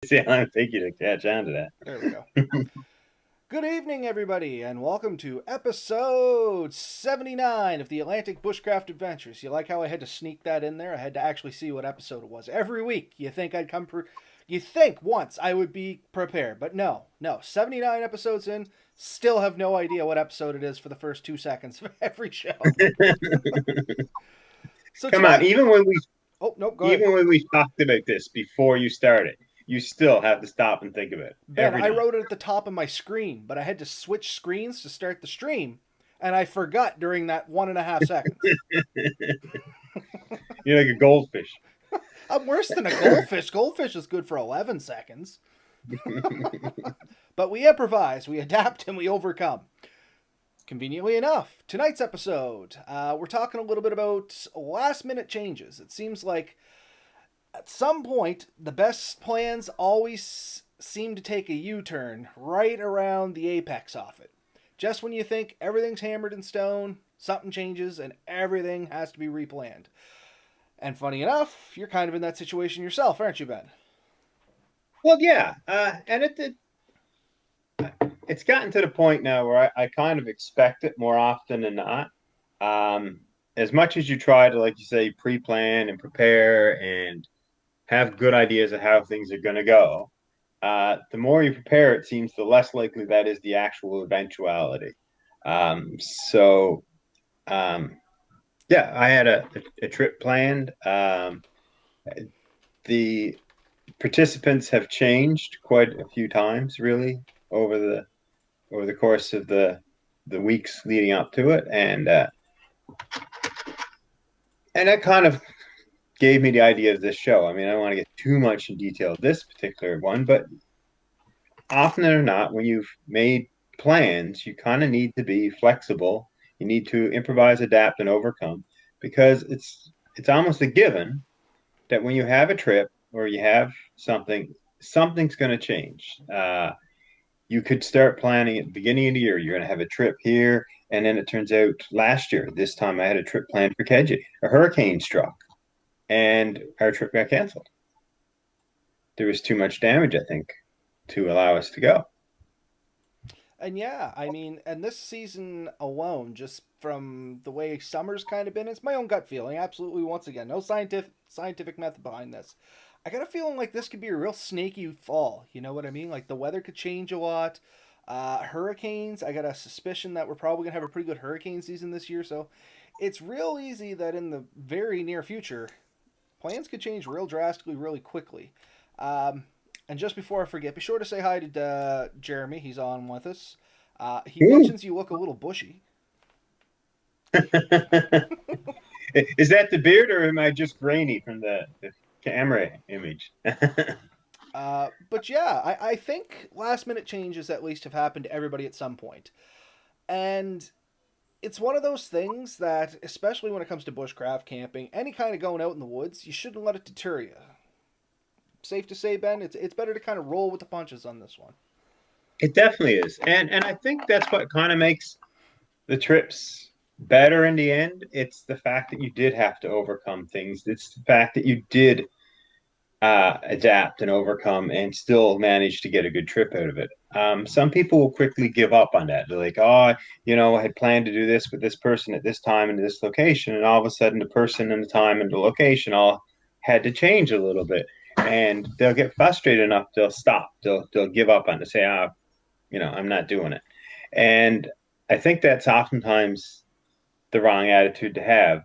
See, I don't think you to catch on to that. There we go. Good evening, everybody, and welcome to episode 79 of the Atlantic Bushcraft Adventures. You like how I had to sneak that in there? I had to actually see what episode it was. Every week, you think I'd come you think once I would be prepared, but no. 79 episodes in, still have no idea what episode it is for the first 2 seconds of every show. So Come on, tonight, oh, no, go ahead. even when we talked about this before you started, you still have to stop and think of it Ben, every I time. wrote it at the top of my screen, but I had to switch screens to start the stream, and I forgot during that 1.5 seconds. You're like a goldfish. I'm worse than a goldfish. Goldfish is good for 11 seconds. But we improvise, we adapt, and we overcome. Conveniently enough, tonight's episode, we're talking a little bit about last minute changes. It seems like at some point, the best plans always seem to take a U turn right around the apex of it. Just when you think everything's hammered in stone, something changes and everything has to be replanned. And funny enough, you're kind of in that situation yourself, aren't you, Ben? Well, yeah, and it's gotten to the point now where I kind of expect it more often than not. As much as you try to, like you say, pre-plan and prepare and have good ideas of how things are going to go, the more you prepare, it seems the less likely that is the actual eventuality. So, um, yeah, I had a trip planned. The participants have changed quite a few times, really, over the course of the weeks leading up to it, and that kind of gave me the idea of this show. I mean, I don't want to get too much in detail of this particular one, but often or not, when you've made plans, you kind of need to be flexible. You need to improvise, adapt, and overcome because it's almost a given that when you have a trip or you have something's going to change. You could start planning at the beginning of the year. You're going to have a trip here, and then it turns out last year, this time I had a trip planned for Keji. A hurricane struck, and our trip got canceled. There was too much damage, I think, to allow us to go. And yeah, I mean, and this season alone, just from the way summer's kind of been, it's my own gut feeling. Absolutely, once again, no scientific method behind this. I got a feeling like this could be a real snaky fall. You know what I mean? Like the weather could change a lot. Hurricanes. I got a suspicion that we're probably gonna have a pretty good hurricane season this year. So it's real easy that in the very near future, plans could change real drastically, really quickly. Um, and just before I forget, be sure to say hi to Jeremy. He's on with us. He Ooh. mentions you look a little bushy. Is that the beard, or am I just grainy from the camera image? But yeah, I think last minute changes at least have happened to everybody at some point. And it's one of those things that, especially when it comes to bushcraft, camping, any kind of going out in the woods, you shouldn't let it deter you. Safe to say, Ben, it's better to kind of roll with the punches on this one. It definitely is, and I think that's what kind of makes the trips better in the end. It's the fact that you did have to overcome things. It's the fact that you did adapt and overcome and still manage to get a good trip out of it. Some people will quickly give up on that. They're like, oh, I had planned to do this with this person at this time and this location, and all of a sudden the person and the time and the location all had to change a little bit. And they'll get frustrated enough, they'll stop. They'll give up on it, say, I'm not doing it. And I think that's oftentimes the wrong attitude to have.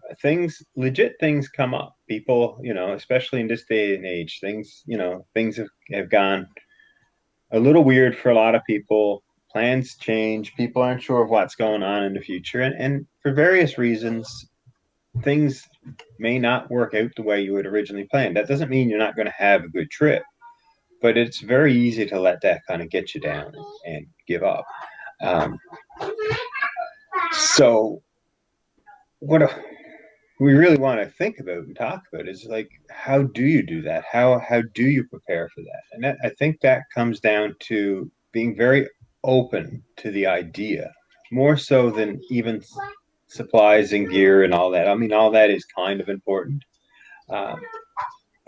Legit things come up. People, especially in this day and age, things have gone a little weird for a lot of people. Plans change. People aren't sure of what's going on in the future. And for various reasons, things may not work out the way you had originally planned. That doesn't mean you're not going to have a good trip, but it's very easy to let that kind of get you down and give up. Um, so what we really want to think about and talk about is like, how do you do that? How do you prepare for that? And I think that comes down to being very open to the idea, more so than even supplies and gear and all that. I mean, all that is kind of important, um,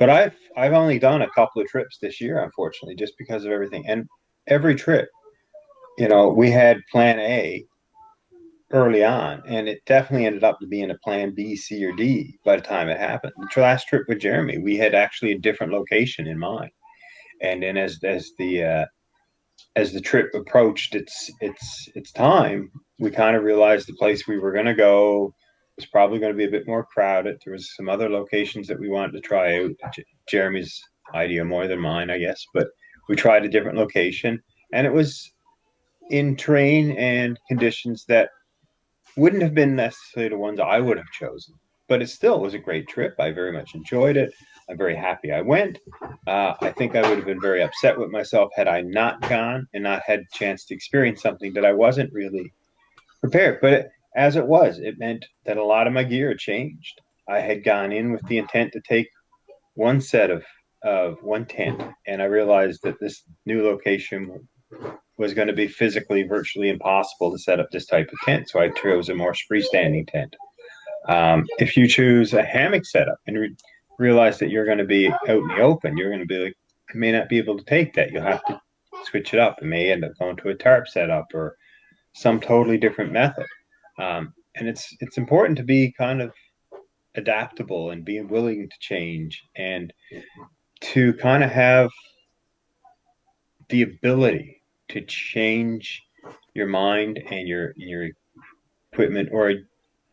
But I've only done a couple of trips this year, unfortunately, just because of everything. And every trip, we had plan A early on, and it definitely ended up being a plan B, C, or D by the time it happened. The last trip with Jeremy, we had actually a different location in mind. And then as the trip approached its time, we kind of realized the place we were going to go was probably going to be a bit more crowded. There was some other locations that we wanted to try out. Jeremy's idea more than mine, I guess, but we tried a different location, and it was in terrain and conditions that wouldn't have been necessarily the ones I would have chosen. But it still was a great trip. I very much enjoyed it. I'm very happy I went. I think I would have been very upset with myself had I not gone and not had a chance to experience something that I wasn't really prepared. But as it was, it meant that a lot of my gear changed. I had gone in with the intent to take one set of one tent, and I realized that this new location was going to be physically virtually impossible to set up this type of tent. So I chose a more freestanding tent. If you choose a hammock setup and realize that you're going to be out in the open, you're going to be like, I may not be able to take that. You'll have to switch it up. It may end up going to a tarp setup or some totally different method. And it's important to be kind of adaptable and being willing to change and to kind of have the ability to change your mind and your equipment, or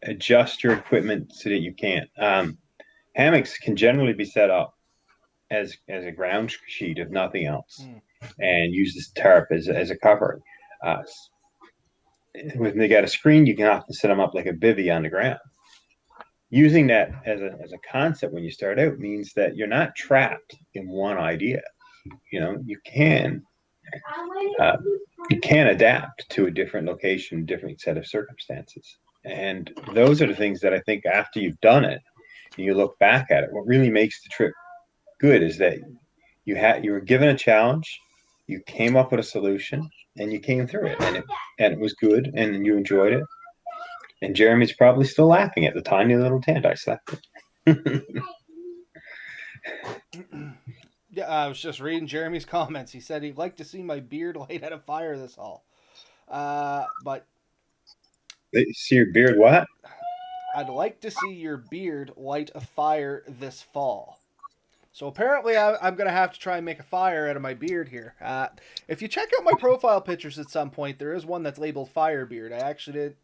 adjust your equipment so that you can. Hammocks can generally be set up as a ground sheet, if nothing else, and use this tarp as a covering. When they got a screen, you can often set them up like a bivvy on the ground. Using that as a concept when you start out means that you're not trapped in one idea. You can adapt to a different location, different set of circumstances. And those are the things that I think after you've done it and you look back at it, what really makes the trip good is that you were given a challenge, you came up with a solution, and you came through it, and it was good, and you enjoyed it. And Jeremy's probably still laughing at the tiny little tent I slept in. Yeah, I was just reading Jeremy's comments. He said he'd like to see my beard light at a fire this fall. But See your beard what? I'd like to see your beard light a fire this fall. So apparently, I'm going to have to try and make a fire out of my beard here. If you check out my profile pictures at some point, there is one that's labeled Firebeard. I actually did.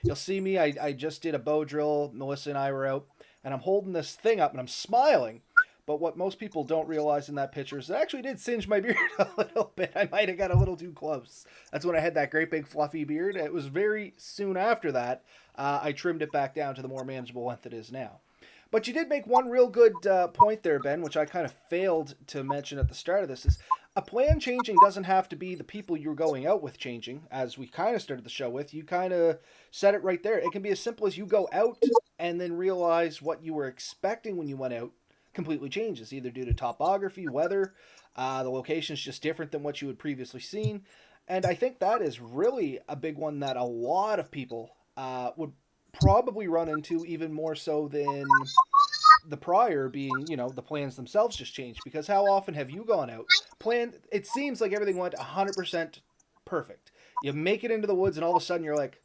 You'll see me. I just did a bow drill. Melissa and I were out, and I'm holding this thing up, and I'm smiling. But what most people don't realize in that picture is it actually did singe my beard a little bit. I might have got a little too close. That's when I had that great big fluffy beard. It was very soon after that I trimmed it back down to the more manageable length it is now. But you did make one real good point there, Ben, which I kind of failed to mention at the start of this, is a plan changing doesn't have to be the people you're going out with changing, as we kind of started the show with. You kind of said it right there. It can be as simple as you go out and then realize what you were expecting when you went out completely changes, either due to topography, weather, the location's just different than what you had previously seen. And I think that is really a big one that a lot of people would probably run into, even more so than the prior, being, the plans themselves just changed. Because how often have you gone out, planned, it seems like everything went 100% perfect. You make it into the woods and all of a sudden you're like,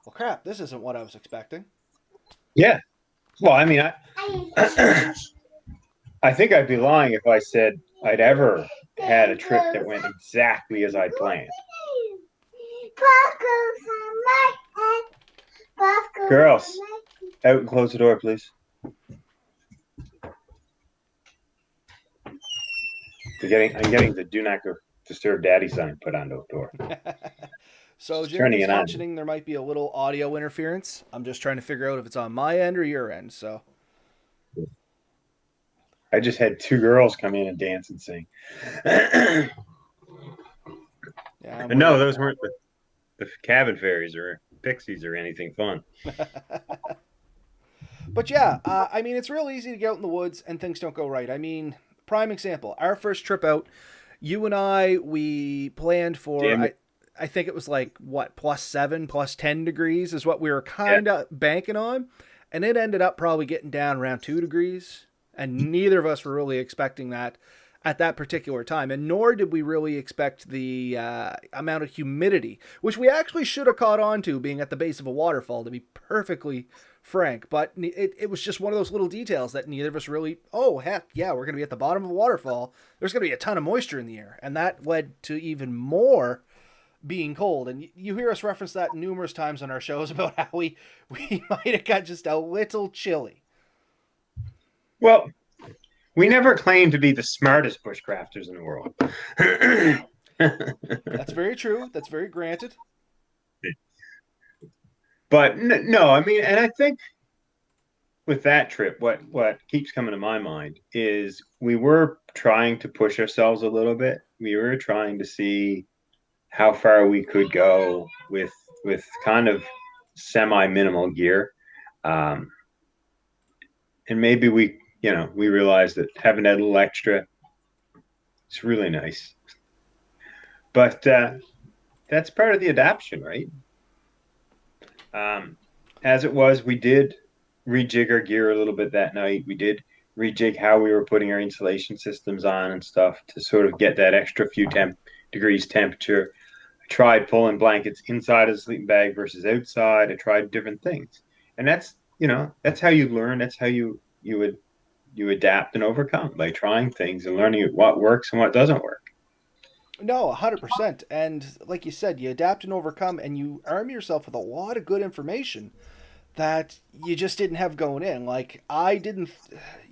well, crap, this isn't what I was expecting. Yeah. Well, I mean, I think I'd be lying if I said I'd ever had a trip that went exactly as I'd planned. Girls, out and close the door, please. I'm getting the do not disturb daddy sign put on the door. So Jeremy's mentioning there might be a little audio interference. I'm just trying to figure out if it's on my end or your end. So I just had two girls come in and dance and sing. Yeah, but no, those weren't the cabin fairies or pixies or anything fun. But yeah, I mean, it's real easy to get out in the woods and things don't go right. I mean, prime example, our first trip out, you and I, we planned for, I think it was like, what, +7, +10 degrees is what we were kind of banking on. And it ended up probably getting down around 2 degrees. And neither of us were really expecting that at that particular time. And nor did we really expect the amount of humidity, which we actually should have caught on to being at the base of a waterfall, to be perfectly frank. But it was just one of those little details that neither of us really, oh, heck, yeah, we're going to be at the bottom of a waterfall. There's going to be a ton of moisture in the air. And that led to even more being cold. And you hear us reference that numerous times on our shows about how we might have got just a little chilly. Well, we never claimed to be the smartest bushcrafters in the world. That's very true. That's very granted. But no, I mean, and I think with that trip, what keeps coming to my mind is we were trying to push ourselves a little bit. We were trying to see how far we could go with kind of semi minimal gear, um, and maybe we realized that having that little extra, it's really nice. But that's part of the adaptation, right? Um, as it was, we did rejig our gear a little bit that night. We did rejig how we were putting our insulation systems on and stuff to sort of get that extra few degrees temperature. I tried pulling blankets inside of the sleeping bag versus outside. I tried different things, and that's how you learn. That's how you adapt and overcome by trying things and learning what works and what doesn't work. No, 100%. And like you said, you adapt and overcome, and you arm yourself with a lot of good information that you just didn't have going in. Like, I didn't.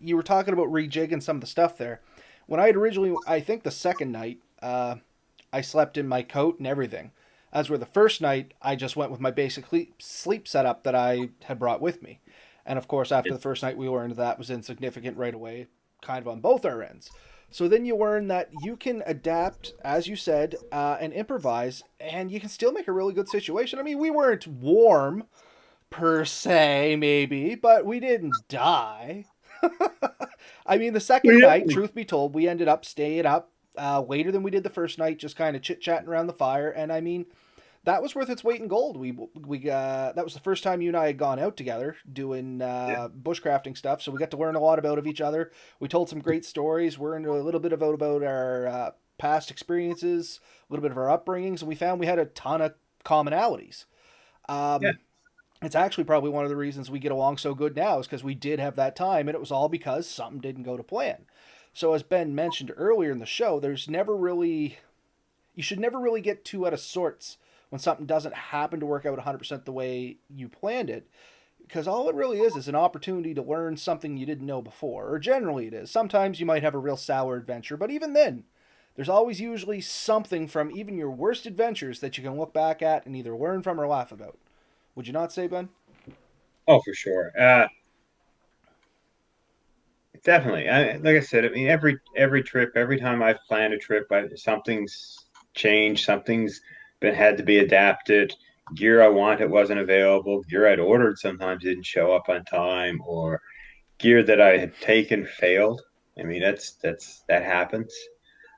You were talking about rejigging some of the stuff there. When I had originally, I think the second night, I slept in my coat and everything. As where the first night, I just went with my basic sleep setup that I had brought with me. And of course, after the first night, we learned that was insignificant right away, kind of on both our ends. So then you learn that you can adapt, as you said, and improvise, and you can still make a really good situation. I mean, we weren't warm per se, maybe, but we didn't die. I mean, the second Yeah. night, truth be told, we ended up staying up later than we did the first night, just kind of chit chatting around the fire. And I mean, that was worth its weight in gold. We that was the first time you and I had gone out together doing Yeah. bushcrafting stuff, so we got to learn a lot about of each other. We told some great stories. We're into a little bit about our past experiences, a little bit of our upbringings, and we found we had a ton of commonalities. Yeah. It's actually probably one of the reasons we get along so good now is because we did have that time, and it was all because something didn't go to plan. So as Ben mentioned earlier in the show, there's never really you should never really get too out of sorts when something doesn't happen to work out 100% the way you planned it, because all it really is an opportunity to learn something you didn't know before, or generally it is. Sometimes you might have a real sour adventure, but even then, there's always usually something from even your worst adventures that you can look back at and either learn from or laugh about. Would you not say, Ben? Oh, for sure. Definitely. Like I said, I mean, every trip, every time I've planned a trip, something's changed, something's been had to be adapted. Gear I wanted wasn't available. Gear I'd ordered sometimes didn't show up on time, or gear that I had taken failed. I mean, that happens.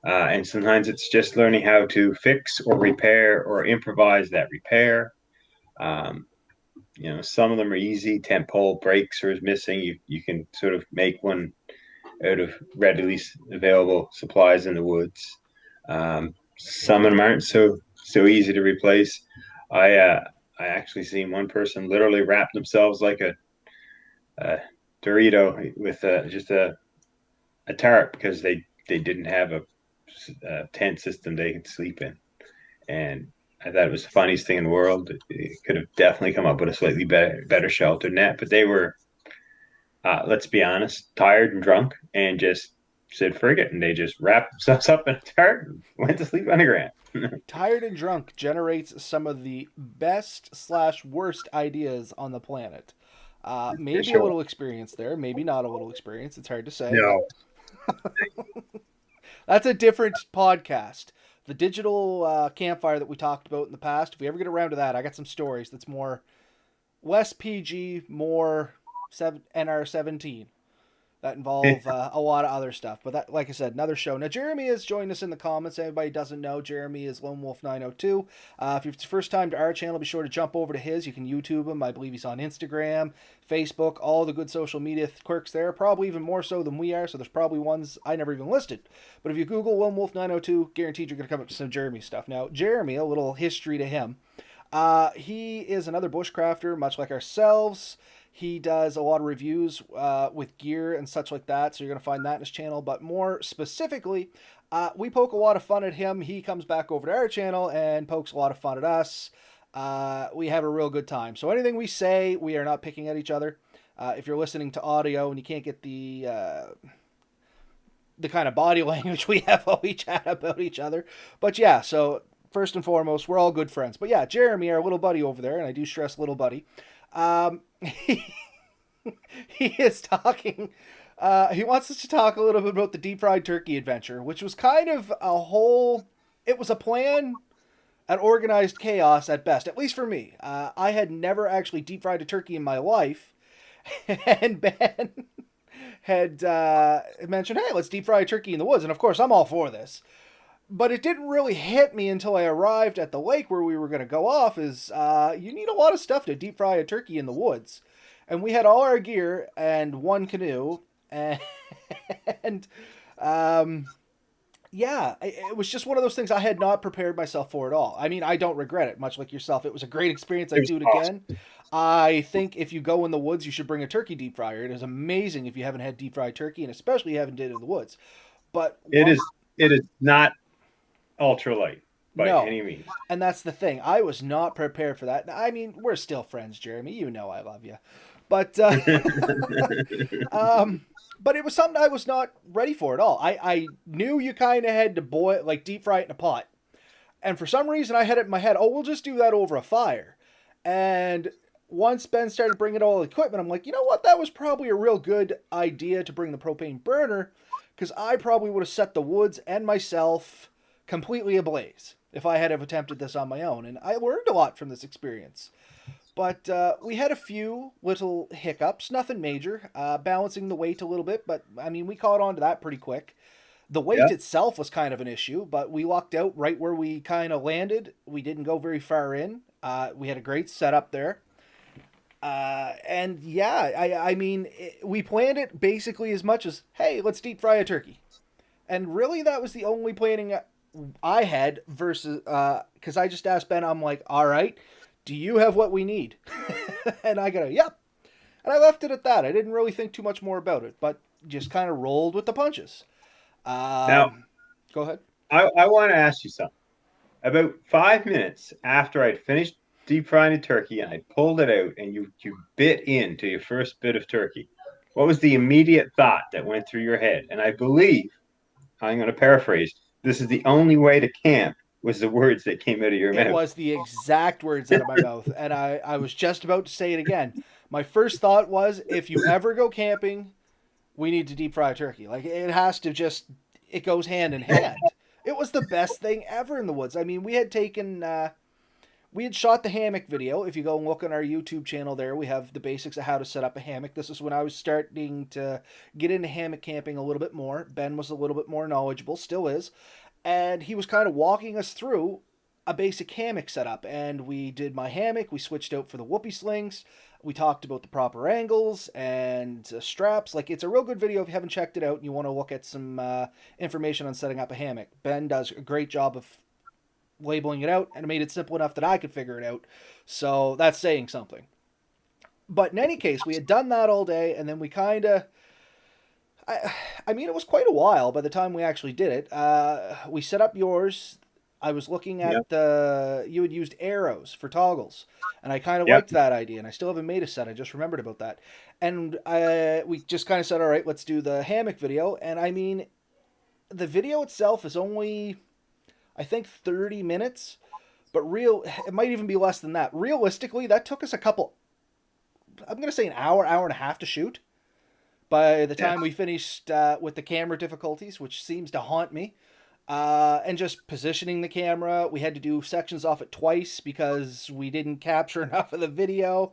And sometimes it's just learning how to fix or repair or improvise that repair. Um, some of them are easy. Tent pole breaks or is missing. You can sort of make one out of readily available supplies in the woods. Some of them aren't so easy to replace. I actually seen one person literally wrap themselves like a Dorito with just a tarp because they didn't have a tent system they could sleep in, and I thought it was the funniest thing in the world. It could have definitely come up with a slightly better shelter net, but they were, let's be honest, tired and drunk, and just said "forget," and they just wrapped themselves up in a tarp and went to sleep on the ground. Tired and Drunk generates some of the best slash worst ideas on the planet. For Maybe a sure. little experience there, maybe not a little experience. It's hard to say, but No. that's a different podcast. The digital campfire that we talked about in the past, if we ever get around to that, I got some stories that's more less PG, more NR 17. that involve a lot of other stuff. But that, like I said, another show. Now, Jeremy has joined us in the comments. Anybody doesn't know, Jeremy is Lone Wolf 902. If it's your first time to our channel, be sure to jump over to his. You can YouTube him. I believe he's on Instagram, Facebook, all the good social media quirks there. Probably even more so than we are. So there's probably ones I never even listed. But if you Google Lone Wolf 902, guaranteed you're going to come up with some Jeremy stuff. Now, Jeremy, a little history to him. He is another bushcrafter, much like ourselves. He does a lot of reviews with gear and such like that, so you're going to find that in his channel. But more specifically, we poke a lot of fun at him. He comes back over to our channel and pokes a lot of fun at us. We have a real good time. So anything we say, we are not picking at each other. If you're listening to audio and you can't get the kind of body language we have while we chat about each other. But yeah, so first and foremost, we're all good friends. But yeah, Jeremy, our little buddy over there, and I do stress little buddy, he is talking. He wants us to talk a little bit about the deep fried turkey adventure, which was kind of a whole. It was a plan, an organized chaos at best, at least for me. I had never actually deep fried a turkey in my life, and Ben had mentioned, "Hey, let's deep fry a turkey in the woods," and of course, I'm all for this. But it didn't really hit me until I arrived at the lake where we were going to go off is you need a lot of stuff to deep fry a turkey in the woods. And we had all our gear and one canoe. And yeah, it was just one of those things I had not prepared myself for at all. I mean, I don't regret it, much like yourself. It was a great experience. I'd do it again. I think if you go in the woods, you should bring a turkey deep fryer. It is amazing if you haven't had deep fried turkey, and especially you haven't did it in the woods. But it is not ultralight by no, any means. and that's the thing. I was not prepared for that. I mean, we're still friends, Jeremy. You know I love you, but but it was something I was not ready for at all. I knew you kind of had to boil, like deep fry it in a pot, and for some reason I had it in my head. Oh, we'll just do that over a fire. And once Ben started bringing all the equipment, I'm like, you know what? That was probably a real good idea to bring the propane burner, because I probably would have set the woods and myself completely ablaze if I had have attempted this on my own. And I learned a lot from this experience. But we had a few little hiccups, nothing major, balancing the weight a little bit. But I mean, we caught on to that pretty quick. The weight itself was kind of an issue, but we lucked out right where we kind of landed. We didn't go very far in. We had a great setup there. And yeah, I mean, we planned it basically as much as, hey, let's deep fry a turkey. And really, that was the only planning I had versus, because I just asked Ben, I'm like, all right, do you have what we need? And I go, yep. And I left it at that. I didn't really think too much more about it, but just kind of rolled with the punches. Now, go ahead. I want to ask you something. About 5 minutes after I'd finished deep frying the turkey and I pulled it out and you bit into your first bit of turkey, what was the immediate thought that went through your head? And I believe, I'm going to paraphrase, this is the only way to camp, was the words that came out of your mouth. It was the exact words out of my mouth. And I was just about to say it again. My first thought was, if you ever go camping, we need to deep fry turkey. Like, it has to just, it goes hand in hand. It was the best thing ever in the woods. I mean, we had taken, we had shot the hammock video. If you go and look on our YouTube channel there, we have the basics of how to set up a hammock. This is when I was starting to get into hammock camping a little bit more. Ben was a little bit more knowledgeable, still is. And he was kind of walking us through a basic hammock setup. And we did my hammock. We switched out for the whoopee slings. We talked about the proper angles and straps. Like, it's a real good video if you haven't checked it out and you want to look at some information on setting up a hammock. Ben does a great job of labeling it out and made it simple enough that I could figure it out. So that's saying something. But in any case, we had done that all day, and then we kind of... I mean, it was quite a while by the time we actually did it. We set up yours. I was looking at you had used arrows for toggles, and I kind of liked that idea, and I still haven't made a set. I just remembered about that. And we just kind of said, all right, let's do the hammock video. And I mean, the video itself is only, I think, 30 minutes, but it might even be less than that. Realistically, that took us I'm going to say an hour and a half to shoot. By the time we finished with the camera difficulties, which seems to haunt me, and just positioning the camera, we had to do sections off it twice because we didn't capture enough of the video.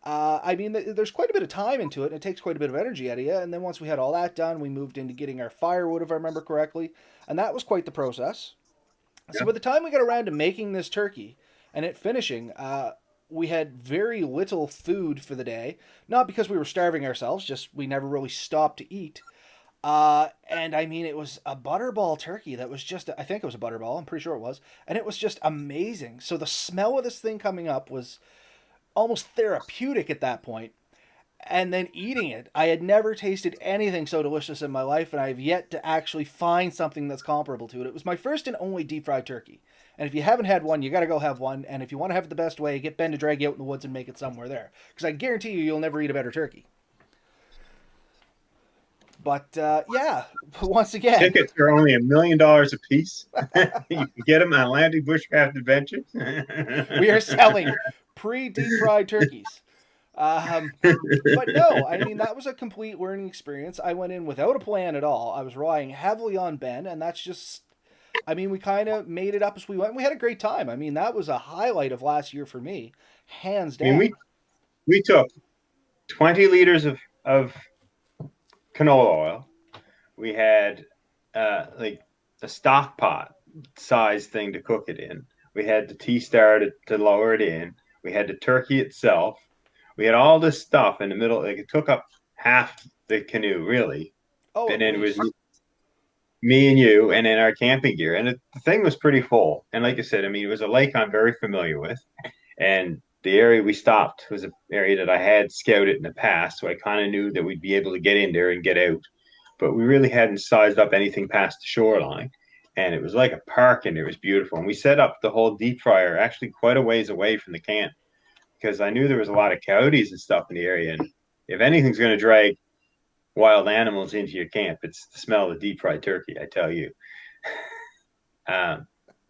I mean, there's quite a bit of time into it, and it takes quite a bit of energy out of you. And then once we had all that done, we moved into getting our firewood, if I remember correctly, and that was quite the process. So Yeah. by the time we got around to making this turkey and it finishing, we had very little food for the day. Not because we were starving ourselves, just we never really stopped to eat. And I mean, it was a butterball turkey that was just, I think it was a butterball, I'm pretty sure it was. And it was just amazing. So the smell of this thing coming up was almost therapeutic at that point. And then eating it, I had never tasted anything so delicious in my life, and I have yet to actually find something that's comparable to it. It was my first and only deep fried turkey. And if you haven't had one, you got to go have one. And if you want to have it the best way, get Ben to drag you out in the woods and make it somewhere there. Because I guarantee you, you'll never eat a better turkey. But yeah, once again, Tickets are only $1 million a piece. You can get them on Atlantic Bushcraft Adventures. we are selling pre deep fried turkeys. Um, but no, I mean, that was a complete learning experience. I went in without a plan at all. I was relying heavily on Ben, and that's just, I mean, we kind of made it up as we went. We had a great time. I mean, that was a highlight of last year for me, hands I mean, down. we took 20 liters of canola oil. We had like a stock pot size thing to cook it in. We had the tea star to lower it in. We had the turkey itself. We had all this stuff in the middle. Like it took up half the canoe, really. Oh, And at then it was least. me and you, and then our camping gear. And the thing was pretty full. And like I said, I mean, it was a lake I'm very familiar with. And the area we stopped was an area that I had scouted in the past. So I kind of knew that we'd be able to get in there and get out. But we really hadn't sized up anything past the shoreline. And it was like a park, and it was beautiful. And we set up the whole deep fryer actually quite a ways away from the camp because I knew there was a lot of coyotes and stuff in the area. And if anything's going to drag wild animals into your camp, it's the smell of the deep fried turkey, I tell you.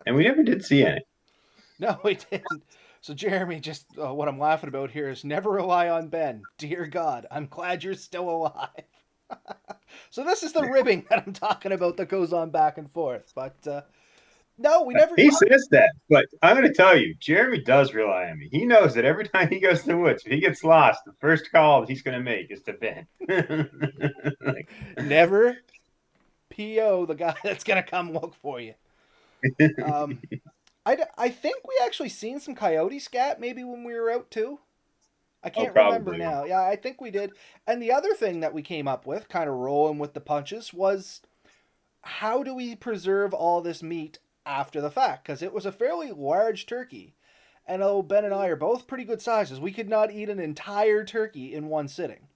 And we never did see any. No, we didn't. So, Jeremy, just what I'm laughing about here is never rely on Ben. Dear God, I'm glad you're still alive. So, this is the ribbing that I'm talking about that goes on back and forth. But no, we never. He says that, but I'm going to tell you, Jeremy does rely on me. He knows that every time he goes to the woods, if he gets lost, the first call that he's going to make is to Ben. Like, Never PO the guy that's going to come look for you. Um, I think we actually seen some coyote scat maybe when we were out too. I oh, can't remember probably. now. Yeah, I think we did. And the other thing that we came up with, kind of rolling with the punches, was how do we preserve all this meat after the fact? Because it was a fairly large turkey. And oh, Ben and I are both pretty good sizes. We could not eat an entire turkey in one sitting.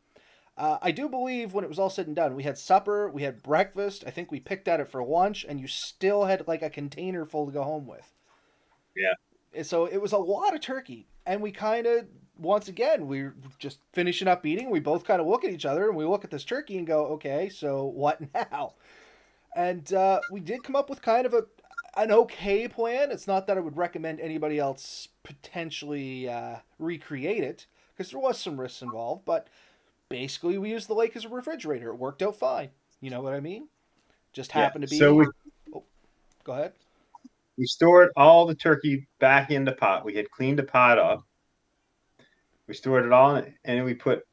I do believe when it was all said and done, we had supper, we had breakfast. I think we picked at it for lunch, and you still had like a container full to go home with. Yeah. And so it was a lot of turkey, and we kind of once again we are just finishing up eating. We both kind of look at each other and we look at this turkey and go, "Okay, so what now?" And we did come up with kind of an okay plan. It's not that I would recommend anybody else potentially recreate it because there was some risks involved, but basically we used the lake as a refrigerator. It worked out fine. You know what I mean? Just Yeah. happened to So be. Oh, go ahead. we stored all the turkey back in the pot. We had cleaned the pot up. We stored it all in it, and then we put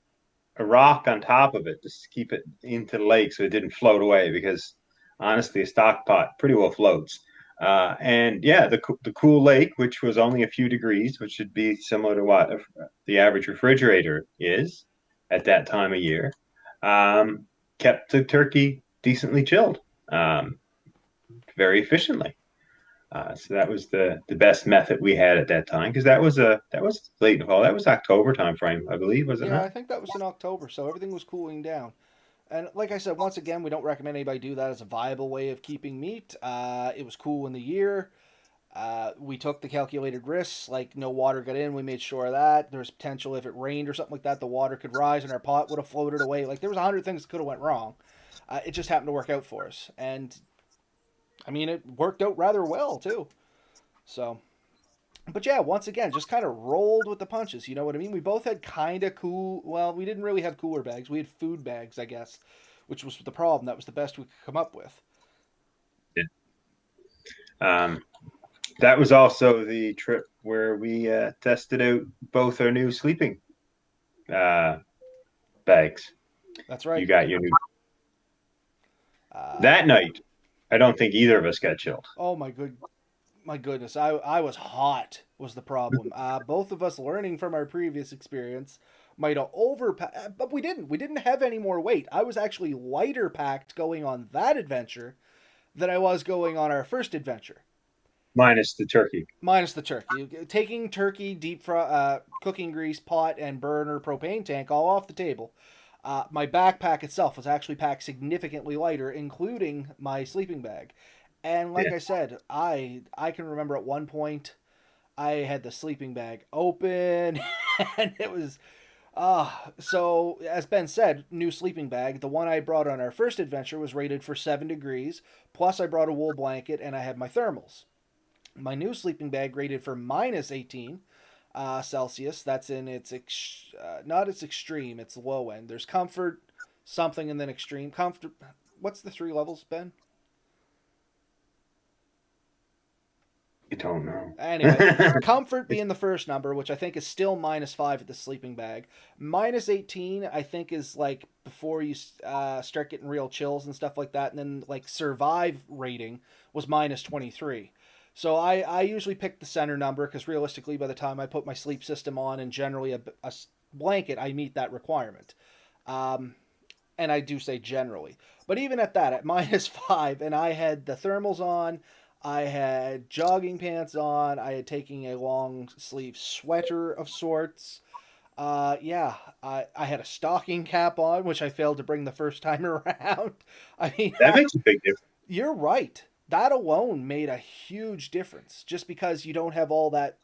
a rock on top of it to keep it into the lake so it didn't float away because honestly, a stock pot pretty well floats. And yeah, the cool lake, which was only a few degrees, which should be similar to what the average refrigerator is at that time of year, um, kept the turkey decently chilled very efficiently. So that was the best method we had at that time because that was late in the fall. That was October time frame, I believe, was it Yeah, not? I think that was in October, so everything was cooling down. And like I said, once again, we don't recommend anybody do that as a viable way of keeping meat. It was cool in the year. We took the calculated risks, like no water got in. We made sure of that. There was potential if it rained or something like that, the water could rise and our pot would have floated away. Like there was 100 things that could have went wrong. It just happened to work out for us, and I mean it worked out rather well too. So, but yeah, once again, just kind of rolled with the punches. You know what I mean? We both had kind of cool. Well, we didn't really have cooler bags. We had food bags, I guess, which was the problem. That was the best we could come up with. Um, that was also the trip where we tested out both our new sleeping uh, bags. That's You right. got your new. Uh, That night, I don't think either of us got chilled. oh my goodness, I was hot was the problem. Both of us learning from our previous experience might have but we didn't have any more weight. I was actually lighter packed going on that adventure than I was going on our first adventure. Minus the turkey. Minus the turkey. Taking turkey, cooking grease, pot, and burner propane tank all off the table. My backpack itself was actually packed significantly lighter, including my sleeping bag. And like Yeah. I said, I can remember at one point I had the sleeping bag open, and it was so as Ben said, new sleeping bag. The one I brought on our first adventure was rated for 7 degrees. Plus, I brought a wool blanket and I had my thermals. My new sleeping bag rated for minus 18 Celsius. That's in not its extreme, it's low end. There's comfort, something, and then extreme. Comfort. What's the 3 levels, Ben? You don't know. Anyway, comfort being the first number, which I think is still -5 at the sleeping bag. Minus 18, I think, is like before you start getting real chills and stuff like that. And then like survive rating was -23. So I usually pick the center number because realistically, by the time I put my sleep system on and generally a blanket, I meet that requirement. Um, and I do say generally. But even at that, at -5, and I had the thermals on, I had jogging pants on, I had taken a long sleeve sweater of sorts. Yeah, I had a stocking cap on, which I failed to bring the first time around. I mean, That makes a big difference. you're right. That alone made a huge difference just because you don't have all that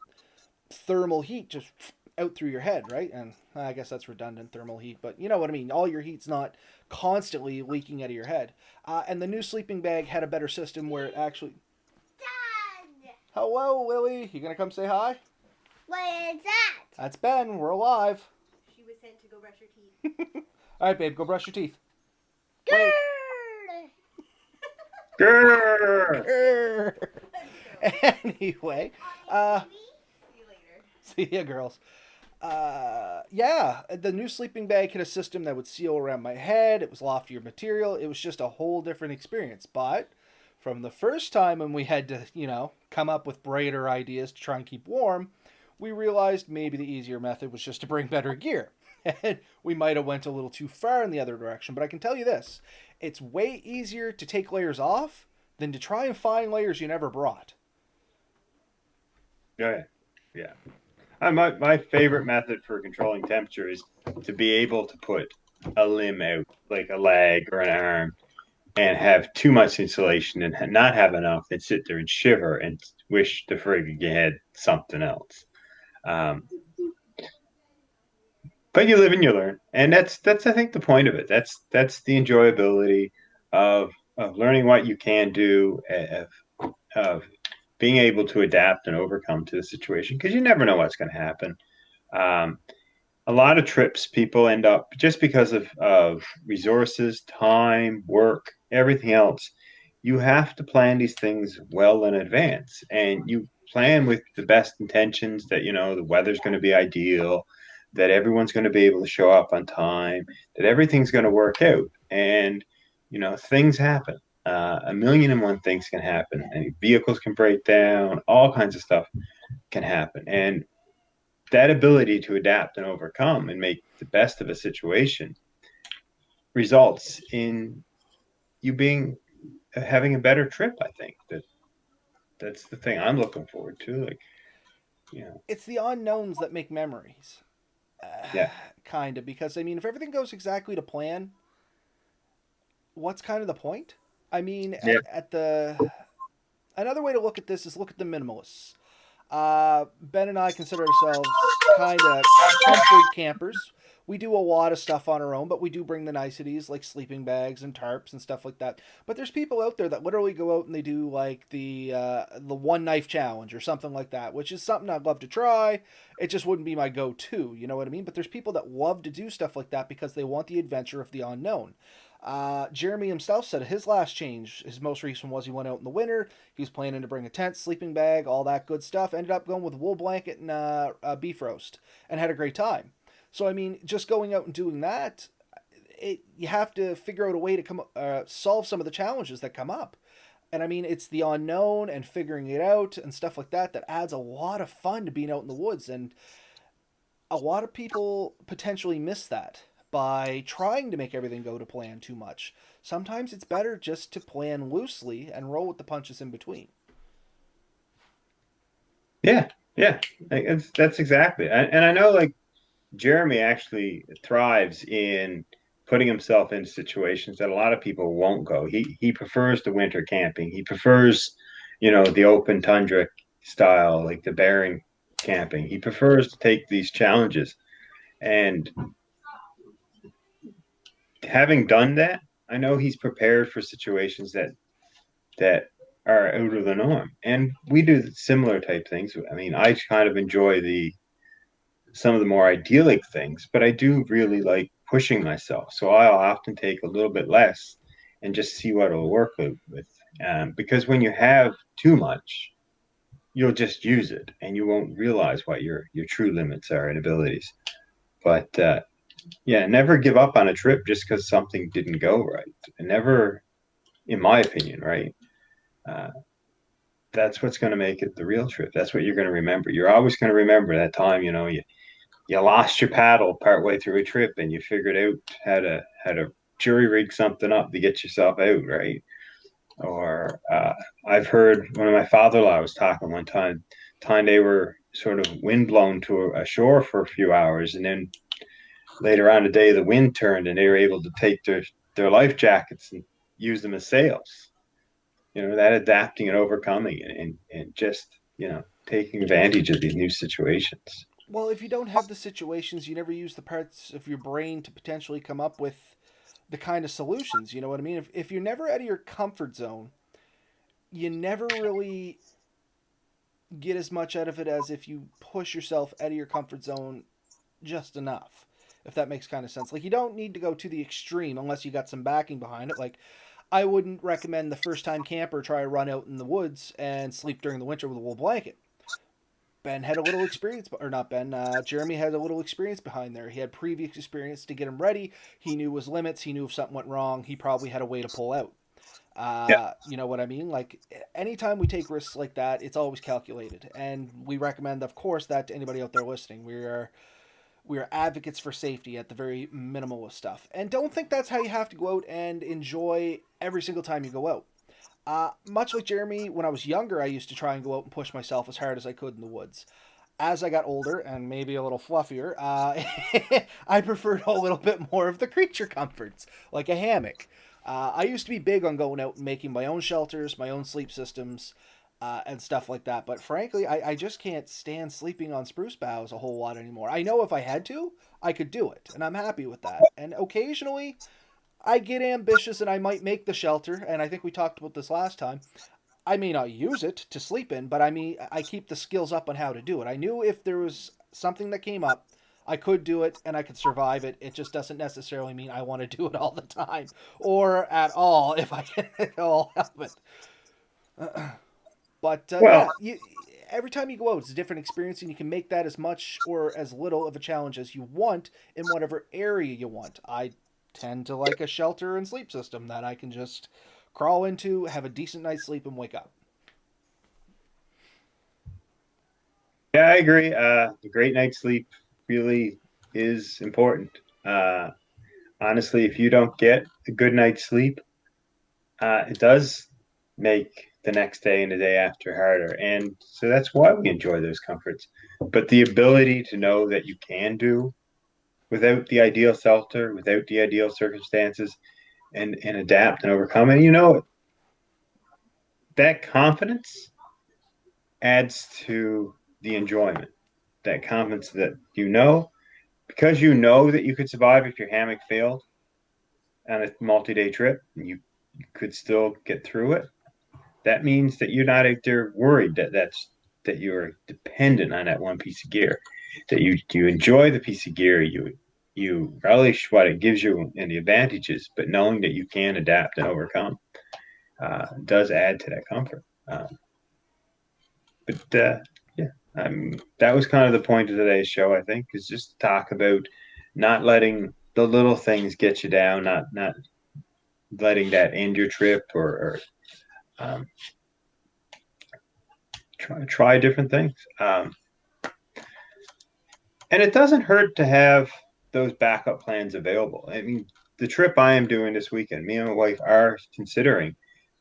thermal heat just out through your head, right? And I guess that's redundant thermal heat, but you know what I mean. All your heat's not constantly leaking out of your head. And the new sleeping bag had a better system where it actually. Dad! Hello, Lily. You gonna come say hi? What is that? That's Ben. We're alive. She was sent to go brush her teeth. All right, babe. Go brush your teeth. Wait. Grrr! Anyway, See you later. see ya, girls. Yeah, the new sleeping bag had a system that would seal around my head. It was loftier material. It was just a whole different experience. But from the first time when we had to, come up with brighter ideas to try and keep warm, we realized maybe the easier method was just to bring better gear. And we might have went a little too far in the other direction. But I can tell you this, it's way easier to take layers off than to try and find layers you never brought. Yeah, yeah. My favorite method for controlling temperature is to be able to put a limb out, like a leg or an arm, and have too much insulation and not have enough, and sit there and shiver and wish the frig you had something else. Um, but you live and you learn, and that's I think the point of it. That's the enjoyability of learning what you can do, of being able to adapt and overcome to the situation because you never know what's going to happen. Um, a lot of trips people end up just because of resources, time, work, everything else. You have to plan these things well in advance, and you plan with the best intentions that the weather's going to be ideal, that everyone's going to be able to show up on time, that everything's going to work out, and things happen. A million and one things can happen, and vehicles can break down, all kinds of stuff can happen, and that ability to adapt and overcome and make the best of a situation results in you being having a better trip. I think that's the thing I'm looking forward to. Like, It's the unknowns that make memories. yeah, Kind of, because I mean, if everything goes exactly to plan, what's kind of the point? I mean, yeah, at the another way to look at this is look at the minimalists. Ben and I consider ourselves kind of comfort campers. We do a lot of stuff on our own, but we do bring the niceties like sleeping bags and tarps and stuff like that. But there's people out there that literally go out and they do like the one knife challenge or something like that, which is something I'd love to try. It just wouldn't be my go-to, you know what I mean? But there's people that love to do stuff like that because they want the adventure of the unknown. Jeremy himself said his last change, his most recent was he went out in the winter. He was planning to bring a tent, sleeping bag, all that good stuff. Ended up going with a wool blanket and beef roast and had a great time. So I mean, just going out and doing that, you have to figure out a way to solve some of the challenges that come up. And I mean, it's the unknown and figuring it out and stuff like that that adds a lot of fun to being out in the woods. And a lot of people potentially miss that by trying to make everything go to plan too much. Sometimes it's better just to plan loosely and roll with the punches in between. Yeah, yeah, that's exactly. And I know like Jeremy actually thrives in putting himself in situations that a lot of people won't go. He prefers the winter camping. He prefers, the open tundra style, like the barren camping. He prefers to take these challenges. And having done that, I know he's prepared for situations that are out of the norm. And we do similar type things. I mean, I kind of enjoy the some of the more idyllic things, but I do really like pushing myself. So I'll often take a little bit less and just see what it'll work with. Because when you have too much, you'll just use it and you won't realize what your true limits are and abilities. But yeah, never give up on a trip just because something didn't go right. And never, in my opinion, right? Uh, that's what's going to make it the real trip. That's what you're going to remember. You're always going to remember that time, you lost your paddle partway through a trip and you figured out how to jury rig something up to get yourself out, right? Or I've heard one of my father-in-law was talking one time they were sort of wind blown to a shore for a few hours, and then later on the day the wind turned and they were able to take their life jackets and use them as sails. That adapting and overcoming and just taking advantage of these new situations. Well, if you don't have the situations, you never use the parts of your brain to potentially come up with the kind of solutions. You know what I mean? If you're never out of your comfort zone, you never really get as much out of it as if you push yourself out of your comfort zone just enough. If that makes kind of sense. Like, you don't need to go to the extreme unless you got some backing behind it. Like, I wouldn't recommend the first time camper try to run out in the woods and sleep during the winter with a wool blanket. Ben had a little experience, or not Ben, Jeremy had a little experience behind there. He had previous experience to get him ready. He knew his limits. He knew if something went wrong, he probably had a way to pull out. Yeah. You know what I mean? Like, anytime we take risks like that, it's always calculated. And we recommend, of course, that to anybody out there listening. We are advocates for safety at the very minimalist stuff. And don't think that's how you have to go out and enjoy every single time you go out. Much like Jeremy, when I was younger, I used to try and go out and push myself as hard as I could in the woods. As I got older and maybe a little fluffier, I preferred a little bit more of the creature comforts, like a hammock. I used to be big on going out and making my own shelters, my own sleep systems, and stuff like that. But frankly, I just can't stand sleeping on spruce boughs a whole lot anymore. I know if I had to, I could do it, and I'm happy with that. And occasionally, I get ambitious and I might make the shelter, and I think we talked about this last time. I may not use it to sleep in, but I mean, I keep the skills up on how to do it. I knew if there was something that came up, I could do it and I could survive it. It just doesn't necessarily mean I want to do it all the time or at all if I can at all help it. But Well, yeah, every time you go out, it's a different experience, and you can make that as much or as little of a challenge as you want in whatever area you want. I tend to like a shelter and sleep system that I can just crawl into, have a decent night's sleep, and wake up. yeah, I agree. A great night's sleep really is important. Uh, Honestly, if you don't get a good night's sleep, it does make the next day and the day after harder. And so that's why we enjoy those comforts. But the ability to know that you can do without the ideal shelter, without the ideal circumstances, and adapt and overcome. And that confidence adds to the enjoyment. That confidence that because you know that you could survive if your hammock failed on a multi-day trip and you could still get through it. That means that you're not out there worried that you're dependent on that one piece of gear. That you enjoy the piece of gear, you relish what it gives you and the advantages, but knowing that you can adapt and overcome does add to that comfort. But yeah, that was kind of the point of today's show. I think is just to talk about not letting the little things get you down, not letting that end your trip, or um, try different things. And it doesn't hurt to have those backup plans available. I mean, the trip I am doing this weekend, me and my wife are considering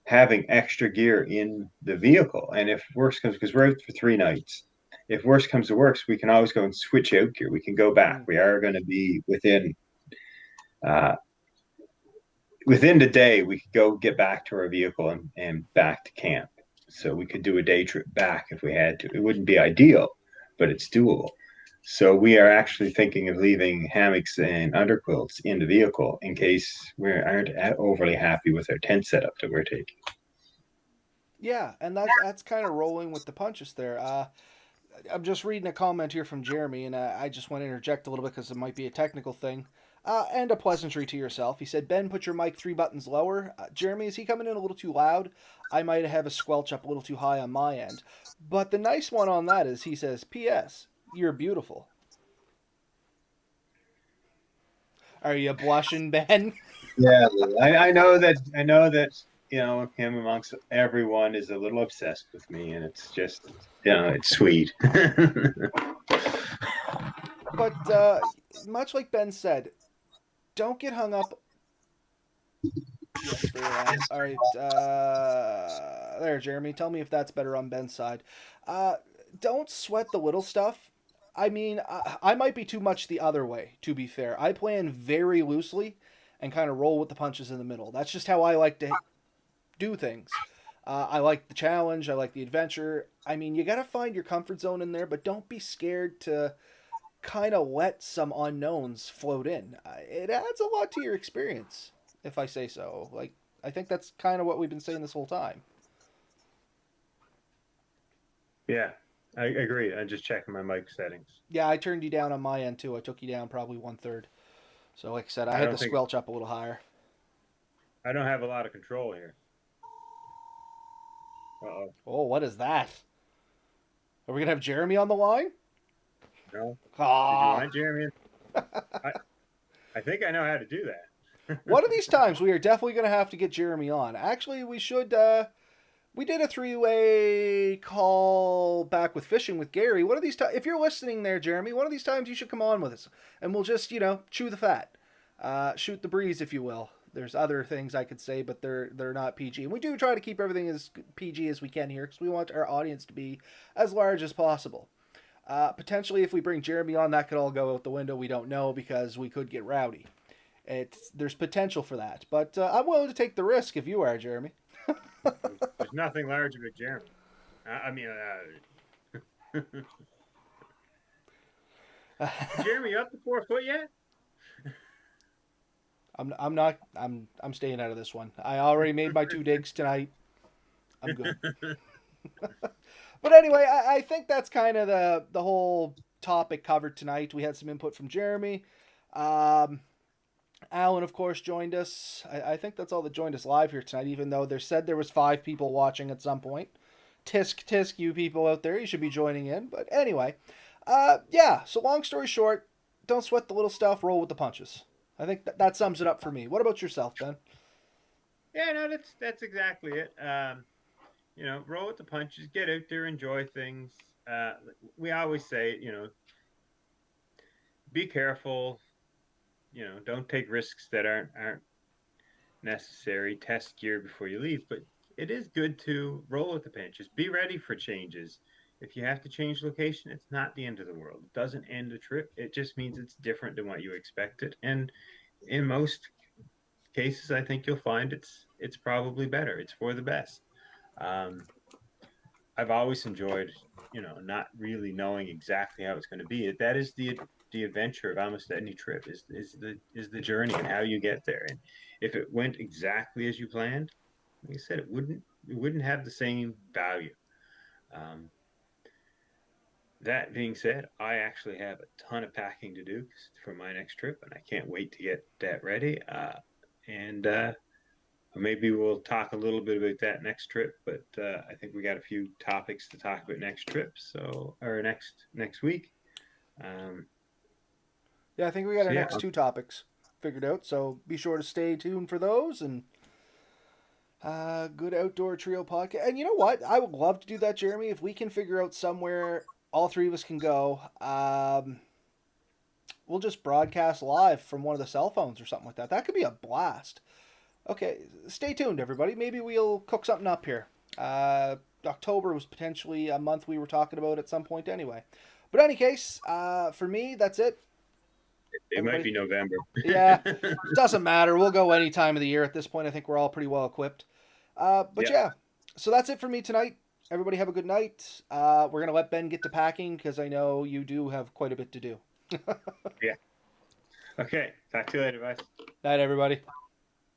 having extra gear in the vehicle. And if worse comes, because we're out for 3 nights, if worse comes to worse, we can always go and switch out gear. We can go back. Mm. We are going to be uh, within the day. We could go get back to our vehicle and back to camp. So we could do a day trip back if we had to. It wouldn't be ideal, but it's doable. So we are actually thinking of leaving hammocks and underquilts in the vehicle in case we aren't overly happy with our tent setup that we're taking. Yeah, and that's kind of rolling with the punches there. I'm just reading a comment here from Jeremy, and I just want to interject a little bit because it might be a technical thing. And a pleasantry to yourself. He said, Ben, put your mic 3 buttons lower. Jeremy, is he coming in a little too loud? I might have a squelch up a little too high on my end. But the nice one on that is he says, P.S. You're beautiful. Are you blushing, Ben? Yeah, I know that. I know that. Him amongst everyone is a little obsessed with me, and it's just, it's sweet. But much like Ben said, don't get hung up. Yes, very loud. All right, there, Jeremy. Tell me if that's better on Ben's side. Uh, don't sweat the little stuff. I mean, I might be too much the other way. To be fair, I plan very loosely and kind of roll with the punches in the middle. That's just how I like to do things. I like the challenge. I like the adventure. I mean, you got to find your comfort zone in there, but don't be scared to kind of let some unknowns float in. It adds a lot to your experience, if I say so. Like, I think that's kind of what we've been saying this whole time. Yeah, I agree. I'm just checking my mic settings. Yeah, I turned you down on my end too. I took you down probably 1/3. So, like I said, I I had don't the think squelch up a little higher. I don't have a lot of control here. Uh-oh. Oh, what is that? Are we gonna have Jeremy on the line? No. Did you Ah, want Jeremy? I, I think I know how to do that. one of these times we are definitely gonna have to get Jeremy on. Actually, we should. We did a three-way call back with fishing with Gary. One of these times, if you're listening there, Jeremy, one of these times you should come on with us, and we'll just, chew the fat, shoot the breeze, if you will. There's other things I could say, but they're not PG. And we do try to keep everything as PG as we can here because we want our audience to be as large as possible. Potentially, if we bring Jeremy on, that could all go out the window. We don't know because we could get rowdy. There's potential for that, but I'm willing to take the risk if you are, Jeremy. There's nothing large about Jeremy. I mean, Jeremy up to 4 foot yet? I'm not I'm staying out of this one. I already made my 2 digs tonight. I'm good. But anyway, I think that's kind of the whole topic covered tonight. We had some input from Jeremy. Um, Alan, of course, joined us. I think that's all that joined us live here tonight, even though there said there was 5 people watching at some point. Tisk tisk, you people out there, you should be joining in. But anyway, yeah. So long story short, don't sweat the little stuff. Roll with the punches. I think that sums it up for me. What about yourself, Ben? Yeah, no, that's exactly it. Roll with the punches, get out there, enjoy things. We always say, be careful. Don't take risks that aren't necessary. Test gear before you leave, but it is good to roll with the punches. Be ready for changes. If you have to change location, it's not the end of the world. It doesn't end a trip. It just means it's different than what you expected. And in most cases, I think you'll find it's probably better. It's for the best. Um, I've always enjoyed, not really knowing exactly how it's going to be. That is the adventure of almost any trip is the journey and how you get there. And if it went exactly as you planned, like I said, it wouldn't have the same value. Um, that being said, I actually have a ton of packing to do for my next trip, and I can't wait to get that ready. And maybe we'll talk a little bit about that next trip, but I think we got a few topics to talk about next trip, or next week. Um, Yeah, I think we got So, our yeah. next 2 topics figured out, so be sure to stay tuned for those. And good outdoor trio podcast. And you know what? I would love to do that, Jeremy, if we can figure out somewhere all 3 of us can go. We'll just broadcast live from one of the cell phones or something like that. That could be a blast. Okay, stay tuned, everybody. Maybe we'll cook something up here. October was potentially a month we were talking about at some point anyway. But in any case, for me, that's it. It might be November. Yeah, doesn't matter. We'll go any time of the year at this point. I think we're all pretty well equipped. But yeah, so that's it for me tonight. Everybody have a good night. We're going to let Ben get to packing because I know you do have quite a bit to do. Yeah. Okay. Talk to you later, guys. Night, everybody.